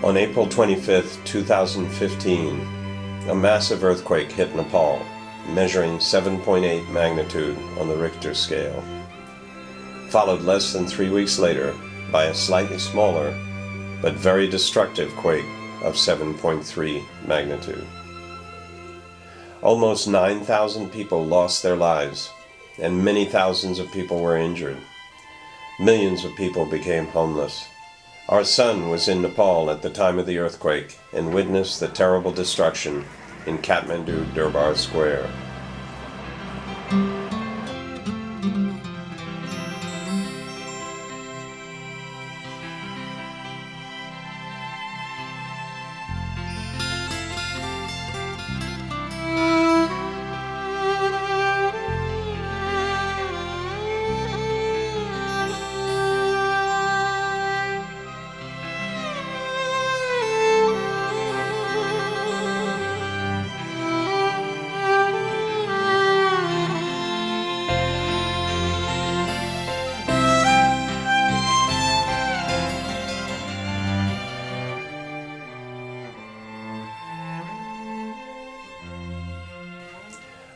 On April 25, 2015, a massive earthquake hit Nepal, measuring 7.8 magnitude on the Richter scale, followed less than 3 weeks later by a slightly smaller but very destructive quake of 7.3 magnitude. Almost 9,000 people lost their lives, and many thousands of people were injured. Millions of people became homeless. Our son was in Nepal at the time of the earthquake and witnessed the terrible destruction in Kathmandu Durbar Square.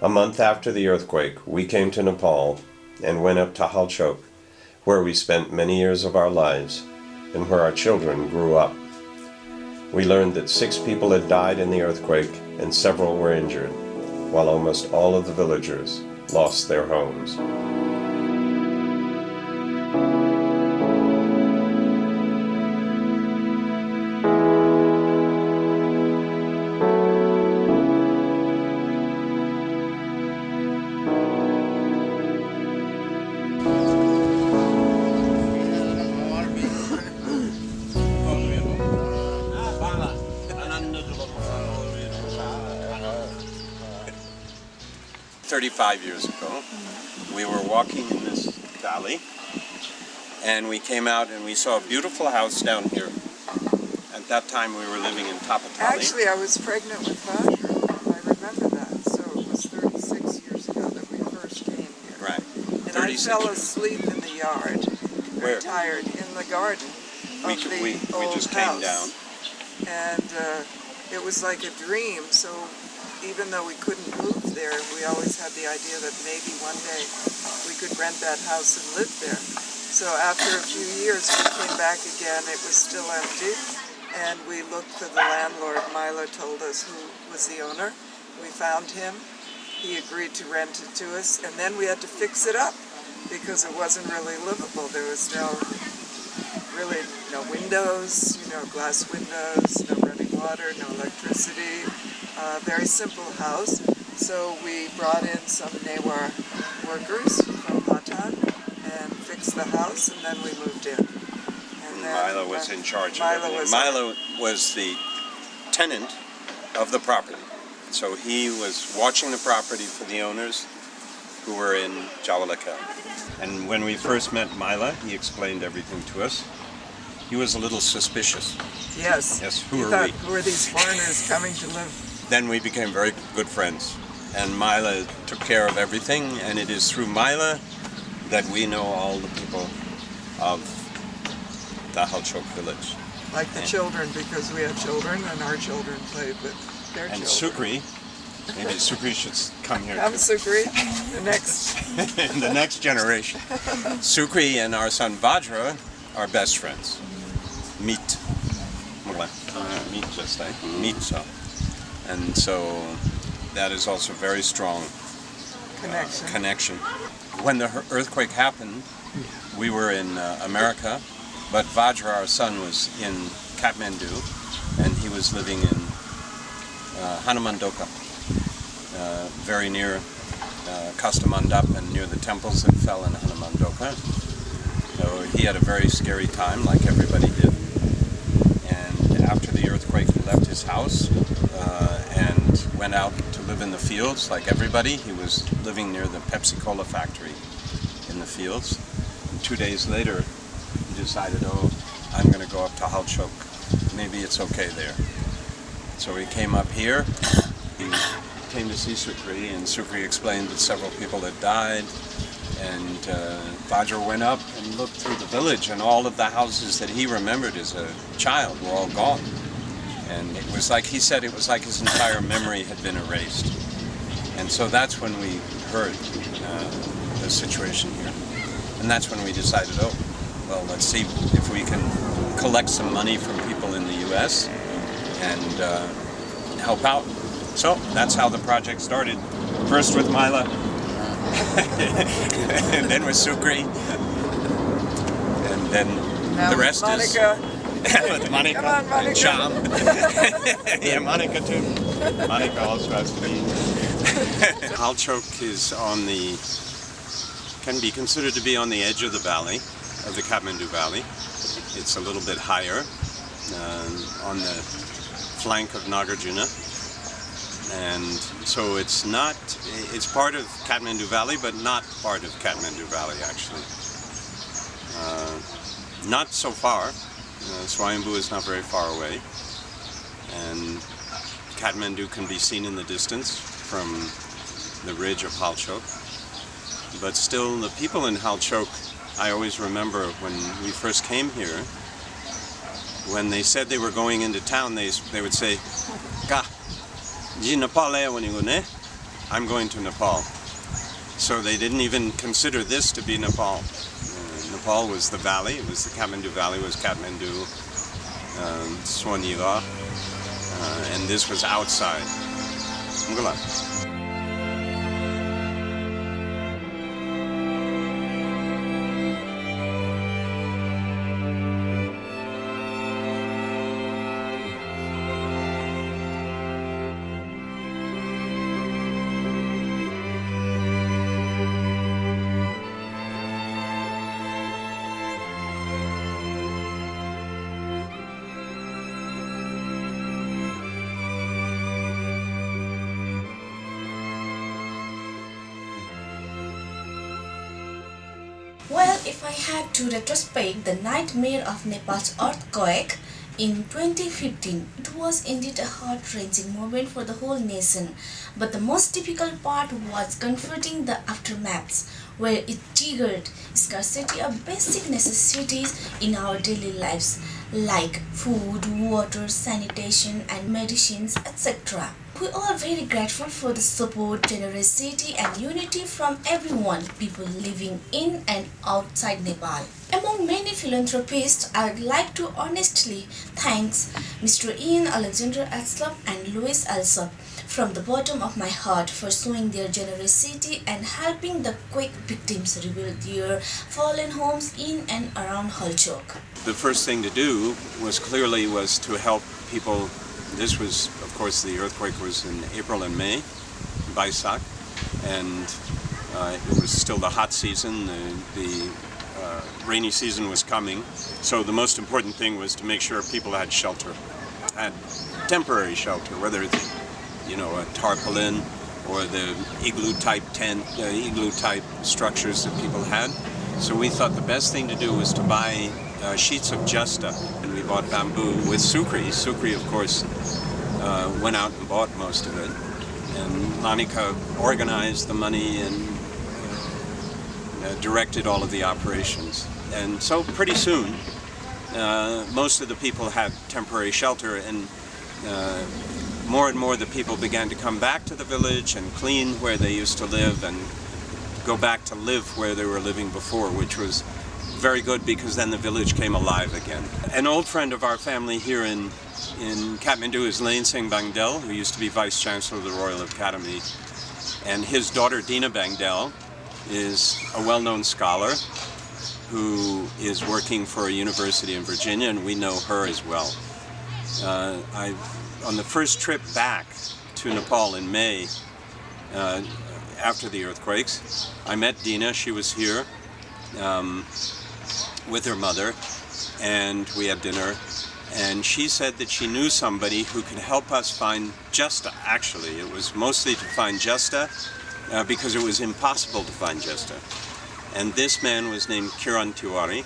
A month after the earthquake, we came to Nepal and went up to Halchok, where we spent many years of our lives and where our children grew up. We learned that 6 people had died in the earthquake and several were injured, while almost all of the villagers lost their homes. "35 years ago, we were walking in this valley, and we came out and we saw a beautiful house down here. At that time, we were living in Tapatali. Actually, I was pregnant with Vajra. I remember that. So it was 36 years ago that we first came here. Right. And I fell asleep in the yard, Where? tired, in the garden of We old just house. came down. And it was like a dream. So even though we couldn't move there, we always had the idea that maybe one day we could rent that house and live there. So after a few years, we came back again. It was still empty, and we looked for the landlord. Mila told us who was the owner. We found him. He agreed to rent it to us, and then we had to fix it up because it wasn't really livable. There was really no windows, glass windows, no running water, no electricity. Very simple house. So we brought in some Newar workers from Patan and fixed the house, and then we moved in. And then, Mila was in charge of everything. Mila was the tenant of the property. So he was watching the property for the owners who were in Jawalaka. And when we first met Mila, he explained everything to us. He was a little suspicious. Yes. Yes, who are we? Who are these foreigners coming to live? Then we became very good friends, and Mila took care of everything, and it is through Mila that we know all the people of the Halchok village. Like the children, because we had children, and our children played with their and children. Sukri, maybe Sukri should come here Come, too. Sukri, the next. In the next generation. Sukri and our son Vajra are best friends. Meet. Meet just like meet so. And so that is also very strong connection. When the earthquake happened, we were in America, but Vajra, our son, was in Kathmandu, and he was living in Hanumandoka, very near Kastamandap and near the temples that fell in Hanumandoka. So he had a very scary time, like everybody did. And after the earthquake, he left his house and went out to live in the fields, like everybody. He was living near the Pepsi Cola factory in the fields. And 2 days later, he decided, I'm going to go up to Halchok. Maybe it's okay there. So he came up here. He came to see Sukri, and Sukri explained that several people had died, And Vajra went up and looked through the village, and all of the houses that he remembered as a child were all gone. And it was like, he said, it was like his entire memory had been erased. And so that's when we heard the situation here. And that's when we decided, oh, well, let's see if we can collect some money from people in the U.S. and help out. So that's how the project started. First with Mila, and then with Sukri, and then Now the rest Monica. is with Monica, Come on, Monica. and Shyam. Yeah, Monica too. Monica also has to be. Halchok is on the, can be considered to be on the edge of the valley, of the Kathmandu Valley. It's a little bit higher on the flank of Nagarjuna. And so it's not, it's part of Kathmandu Valley, but not part of Kathmandu Valley, actually. Not so far. Swayambhu is not very far away. And Kathmandu can be seen in the distance from the ridge of Halchok. But still, the people in Halchok, I always remember when we first came here, when they said they were going into town, they would say, Ka, ji Nepal I'm going to Nepal. So they didn't even consider this to be Nepal. Nepal was the valley, it was the Kathmandu Valley, was Kathmandu, Swaniga, and this was outside. Mungala. Well, if I had to retrospect the nightmare of Nepal's earthquake in 2015, it was indeed a heart-wrenching moment for the whole nation. But the most difficult part was confronting the aftermaths, where it triggered scarcity of basic necessities in our daily lives, like food, water, sanitation, and medicines, etc. We are very grateful for the support, generosity, and unity from everyone, people living in and outside Nepal. Among many philanthropists, I would like to honestly thank Mr. Ian Alexander Aslop and Louis Alsop from the bottom of my heart for showing their generosity and helping the quake victims rebuild their fallen homes in and around Halchok. The first thing to do was to help people. This was, of course, the earthquake was in April and May, Baisak, and it was still the hot season. The rainy season was coming, so the most important thing was to make sure people had shelter, had temporary shelter, whether it's, a tarpaulin or the igloo-type tent, igloo-type structures that people had. So we thought the best thing to do was to buy sheets of justa, and we bought bamboo with Sukri. Sukri, of course, went out and bought most of it, and Monica organized the money and directed all of the operations. And so pretty soon, most of the people had temporary shelter, and more and more the people began to come back to the village and clean where they used to live and go back to live where they were living before, which was very good because then the village came alive again. An old friend of our family here in Kathmandu is Lane Singh Bangdel, who used to be Vice Chancellor of the Royal Academy, and his daughter Dina Bangdel is a well-known scholar who is working for a university in Virginia, and we know her as well. On the first trip back to Nepal in May, after the earthquakes, I met Dina. She was here with her mother, and we had dinner. And she said that she knew somebody who could help us find justa. Actually, it was mostly to find justa because it was impossible to find justa. And this man was named Kiran Tiwari,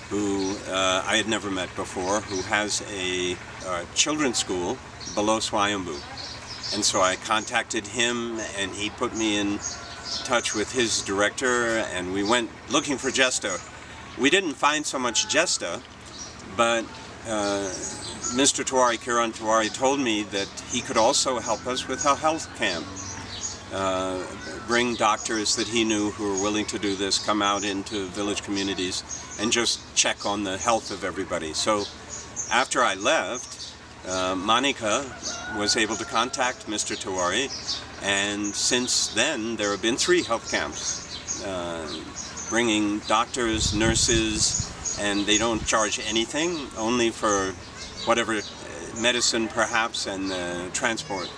who I had never met before, who has a children's school below Swayambhu. And so I contacted him, and he put me in touch with his director, and we went looking for Jesta. We didn't find so much Jesta, but Mr. Tiwari, Kiran Tiwari, told me that he could also help us with a health camp. Bring doctors that he knew who were willing to do this, come out into village communities and just check on the health of everybody. So after I left, Monica was able to contact Mr. Tiwari, and since then there have been 3 health camps, bringing doctors, nurses, and they don't charge anything, only for whatever medicine perhaps and transport.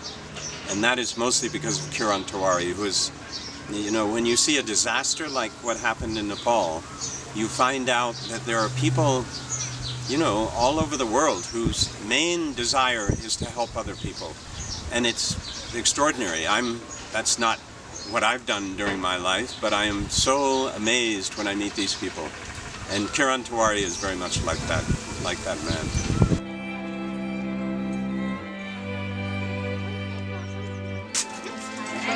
And that is mostly because of Kiran Tiwari, who is, you know, when you see a disaster like what happened in Nepal, you find out that there are people, you know, all over the world whose main desire is to help other people. And it's extraordinary. That's not what I've done during my life, but I am so amazed when I meet these people. And Kiran Tiwari is very much like that man.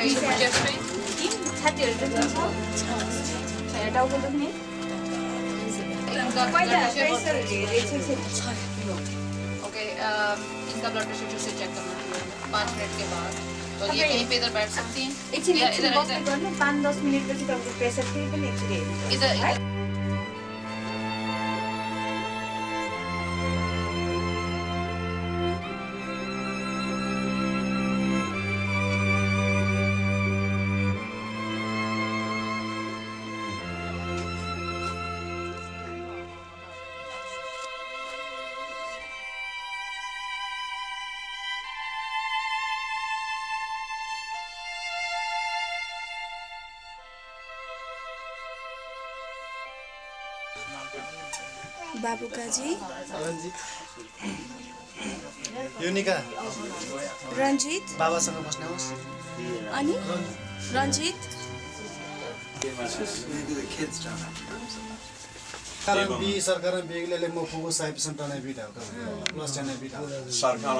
Okay इनका blood pressure फिर से check करना 5 minute के बाद तो ये कहीं पे इधर बैठ सकती हैं इधर 5-10 मिनट पछि तपाईको प्रेसर फेरि पनि एकचोटि हेर्नु इधर बाबुकाजी युनिका रञ्जित बाबासँग बस्नुहोस् अनि रञ्जित कारण बी सरकार बेगले म फोकस आइपसन टनै बिटा प्लस टनै beta Sarkar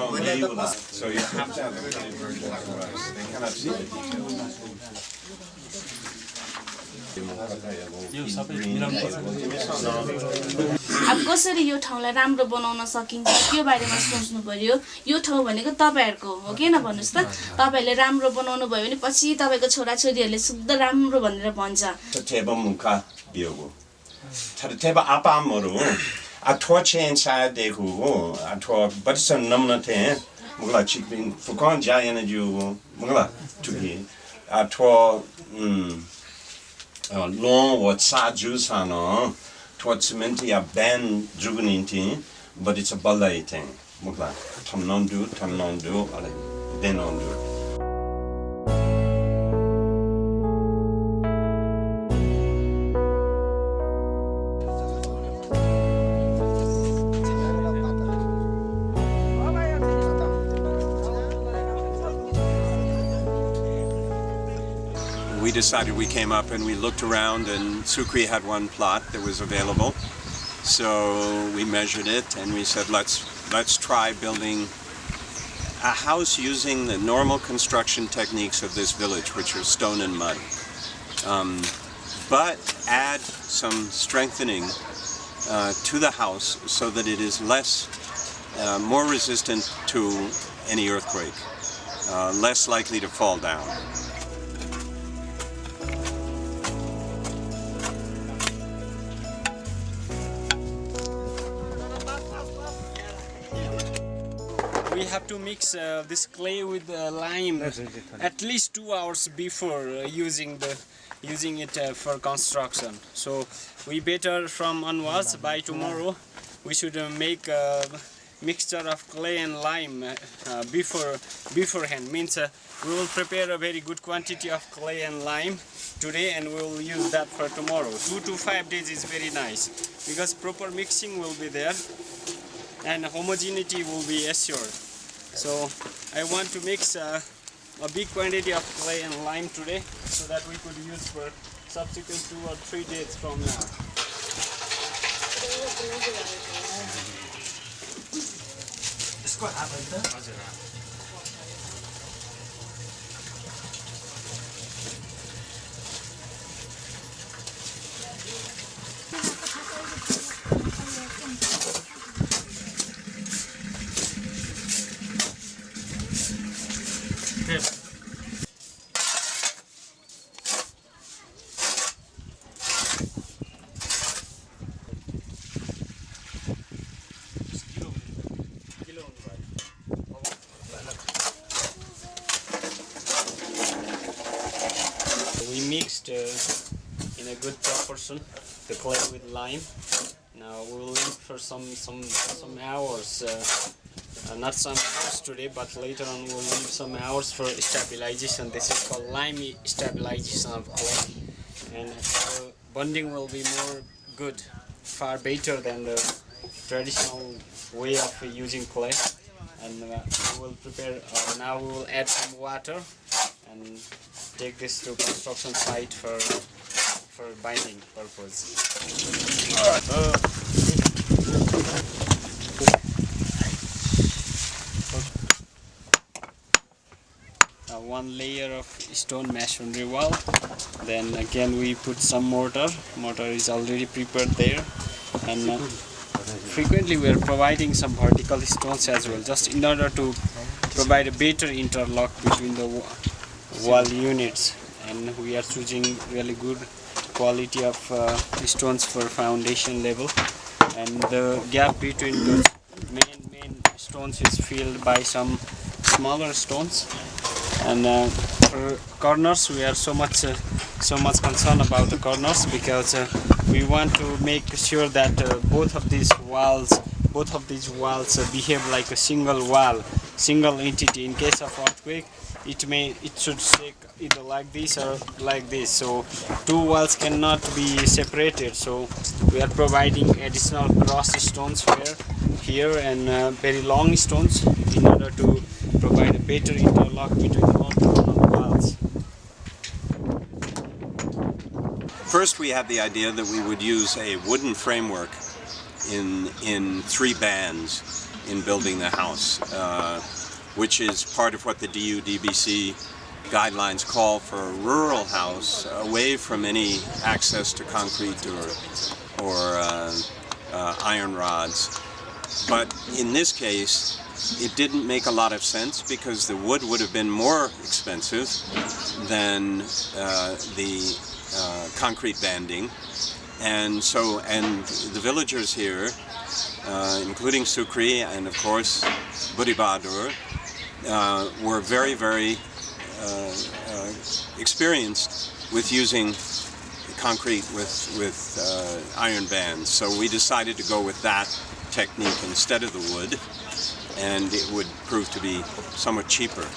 so you have to have a clean version otherwise they cannot see the details. अब कसरी यो ठाउँलाई राम्रो बनाउन सकिन्छ त्यो बारेमा सोच्नु पर्यो यो ठाउँ भनेको तपाईहरुको हो किन भन्नुस् त तपाईहरुले राम्रो बनाउनु भयो भने पछि तपाईको छोराछोरीहरुले शुद्ध राम्रो भनेर भन्छ Teba muka biogo. Teba apamoro. Atwa chen sa deku. Atwa batsa namna te. Mugla chikpin fukon jayana ju mugla tuki. Atwa long what sa ju sano. Twa cementi a ben juguninti, but it's a balay thing. Mugla tam non do, then on do. We decided, we came up and we looked around, and Sukri had one plot that was available. So we measured it and we said, let's try building a house using the normal construction techniques of this village, which are stone and mud. But add some strengthening to the house so that it is more resistant to any earthquake, less likely to fall down. We have to mix this clay with lime at least 2 hours before using it for construction. So we better from onwards by tomorrow we should make a mixture of clay and lime beforehand. Means we will prepare a very good quantity of clay and lime today and we will use that for tomorrow. 2 to 5 days is very nice because proper mixing will be there and homogeneity will be assured. So I want to mix a big quantity of clay and lime today so that we could use for subsequent 2 or 3 days from now. We mixed in a good proportion the clay with lime. Now we will leave for some hours. Not some hours today, but later on we'll leave some hours for stabilization. This is called lime stabilization of clay, and the bonding will be more good, far better than the traditional way of using clay. And we will prepare. Now we will add some water and take this to construction site for binding purpose. One layer of stone masonry wall, then again we put some mortar. Mortar is already prepared there, and frequently we are providing some vertical stones as well, just in order to provide a better interlock between the wall units. And we are choosing really good quality of stones for foundation level, and the gap between those main stones is filled by some smaller stones. And for corners, we are so much concerned about the corners, because we want to make sure that both of these walls behave like a single wall, single entity. In case of earthquake, it should shake either like this or like this. So two walls cannot be separated. So we are providing additional cross stones here and very long stones in order to provide a better interlock between the multiple walls. First, we had the idea that we would use a wooden framework in 3 bands in building the house, which is part of what the DU-DBC guidelines call for a rural house, away from any access to concrete or iron rods. But in this case, it didn't make a lot of sense, because the wood would have been more expensive than the concrete banding, and the villagers here, including Sukri and of course Budi Bahadur, were very experienced with using concrete with iron bands. So we decided to go with that technique instead of the wood, and it would prove to be somewhat cheaper.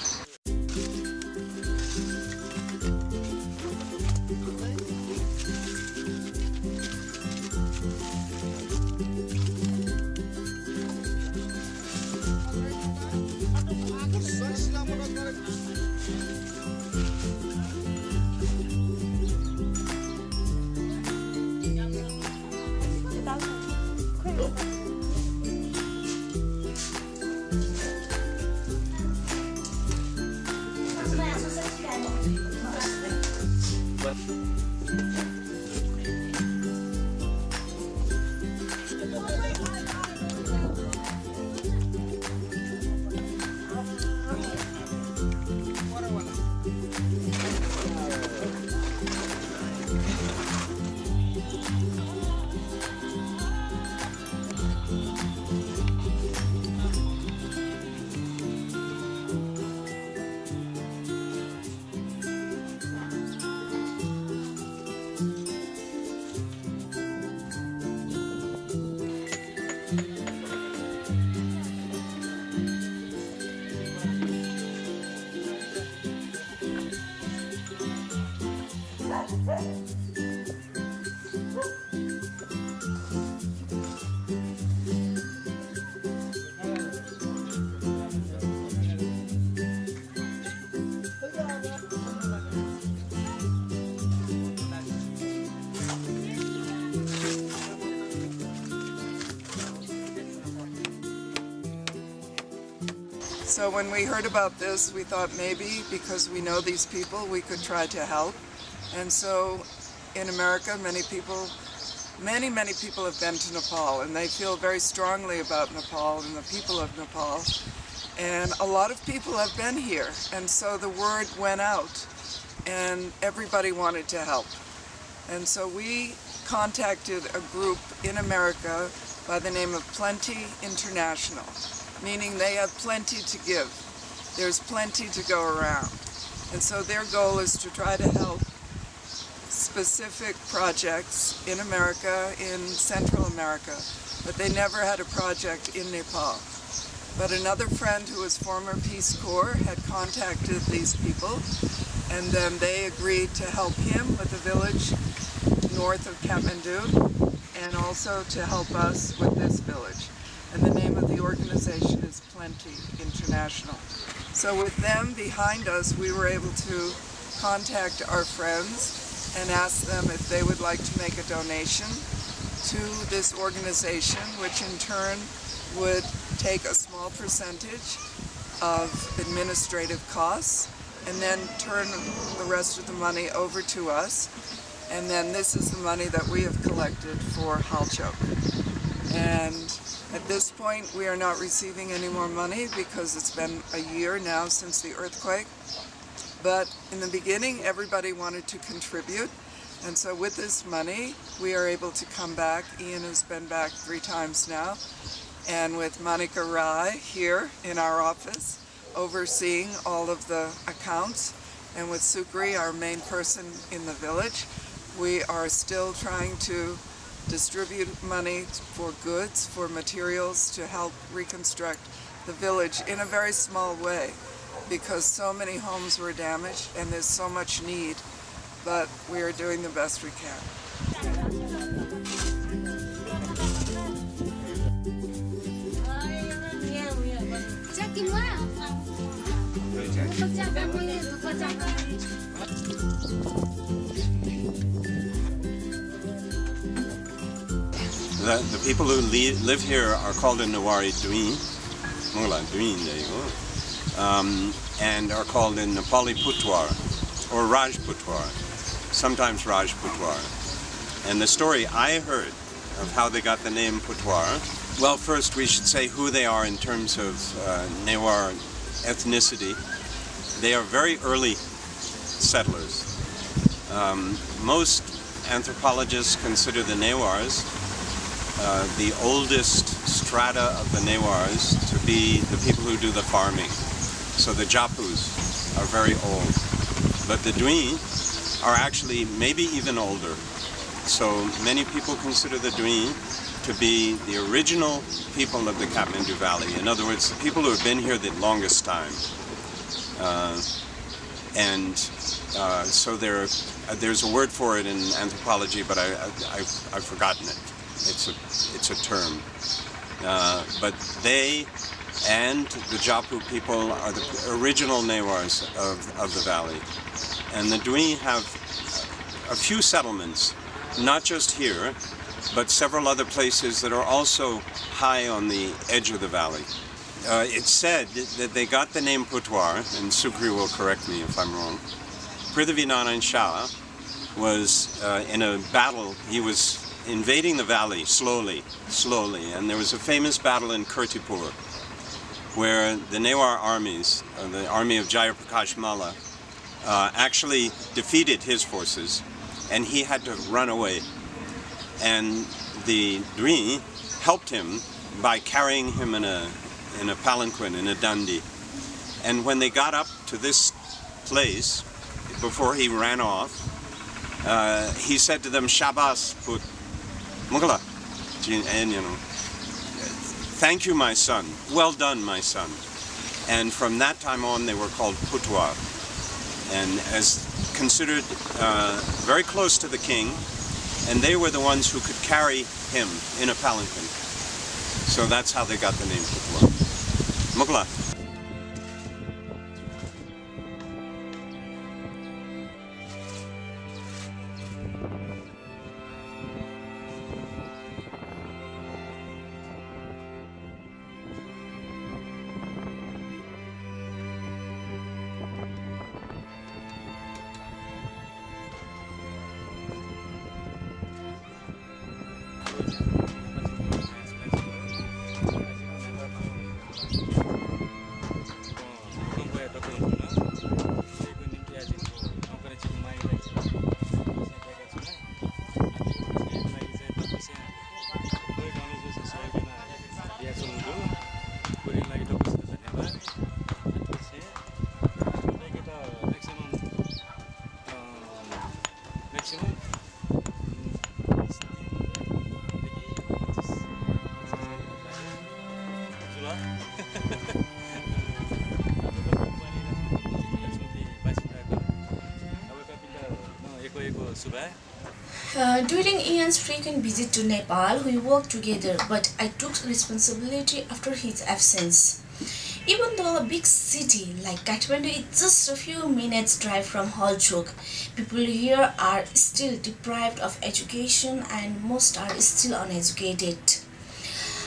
So when we heard about this, we thought maybe because we know these people, we could try to help. And so in America, many people have been to Nepal, and they feel very strongly about Nepal and the people of Nepal. And a lot of people have been here, and so the word went out, and everybody wanted to help. And so we contacted a group in America by the name of Plenty International, meaning they have plenty to give. There's plenty to go around. And so their goal is to try to help specific projects in America, in Central America, but they never had a project in Nepal. But another friend who was former Peace Corps had contacted these people, and then they agreed to help him with the village north of Kathmandu, and also to help us with this village. And the name of the organization is Plenty International. So with them behind us, we were able to contact our friends and ask them if they would like to make a donation to this organization, which in turn would take a small percentage of administrative costs and then turn the rest of the money over to us. And then this is the money that we have collected for Halchok. And at this point, we are not receiving any more money because it's been a year now since the earthquake. But in the beginning, everybody wanted to contribute. And so with this money, we are able to come back. Ian has been back 3 times now. And with Monica Rai here in our office, overseeing all of the accounts. And with Sukri, our main person in the village, we are still trying to distribute money for goods, for materials to help reconstruct the village in a very small way, because so many homes were damaged and there's so much need, but we are doing the best we can. The people who live here are called in Newari Duin, Mongla Duin, there you go, and are called in Nepali Putwar, or Raj Putwar, sometimes Raj Putwar. And the story I heard of how they got the name Putwar, well, first we should say who they are in terms of Newar ethnicity. They are very early settlers. Most anthropologists consider the Newars the oldest strata of the Newars to be the people who do the farming. So the Japus are very old. But the Duin are actually maybe even older. So many people consider the Duin to be the original people of the Kathmandu Valley. In other words, the people who have been here the longest time. So there's a word for it in anthropology, but I've forgotten it. It's a term. But they and the Japu people are the original Newars of the valley. And the Duin have a few settlements, not just here, but several other places that are also high on the edge of the valley. It's said that they got the name Putwar, and Sukri will correct me if I'm wrong. Prithvinarayan Shah was in a battle. He was invading the valley slowly, and there was a famous battle in Kirtipur where the Newar armies, the army of Jayaprakash Malla, actually defeated his forces, and he had to run away. And the Duin helped him by carrying him in a palanquin, in a dandi. And when they got up to this place, before he ran off, he said to them, "Shabas put Mugla," and "Thank you, my son. Well done, my son." And from that time on, they were called Putwar, and as considered very close to the king, and they were the ones who could carry him in a palanquin. So that's how they got the name Putwar. Mugla. During Ian's frequent visit to Nepal, we worked together, but I took responsibility after his absence. Even though a big city like Kathmandu is just a few minutes drive from Halchok, people here are still deprived of education and most are still uneducated.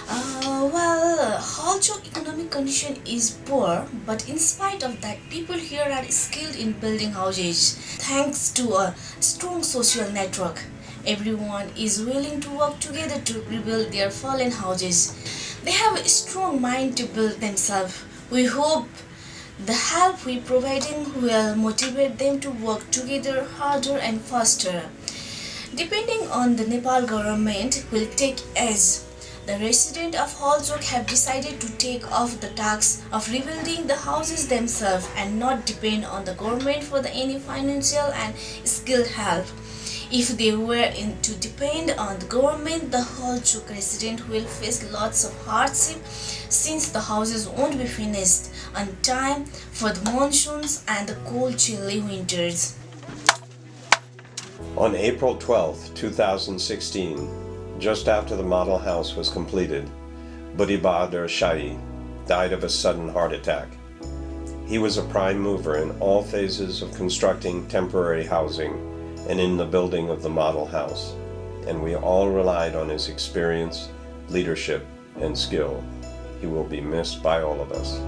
Halchok economic condition is poor, but in spite of that, people here are skilled in building houses. Thanks to a strong social network, everyone is willing to work together to rebuild their fallen houses. They have a strong mind to build themselves. We hope the help we providing will motivate them to work together harder and faster. Depending on the Nepal government will take as the residents of Halchok have decided to take off the tax of rebuilding the houses themselves and not depend on the government for any financial and skilled help. If they were to depend on the government, the Halchok resident will face lots of hardship since the houses won't be finished on time for the monsoons and the cold chilly winters. On April 12, 2016, just after the model house was completed, Buddy Bahadur Shahi died of a sudden heart attack. He was a prime mover in all phases of constructing temporary housing and in the building of the model house, and we all relied on his experience, leadership, and skill. He will be missed by all of us.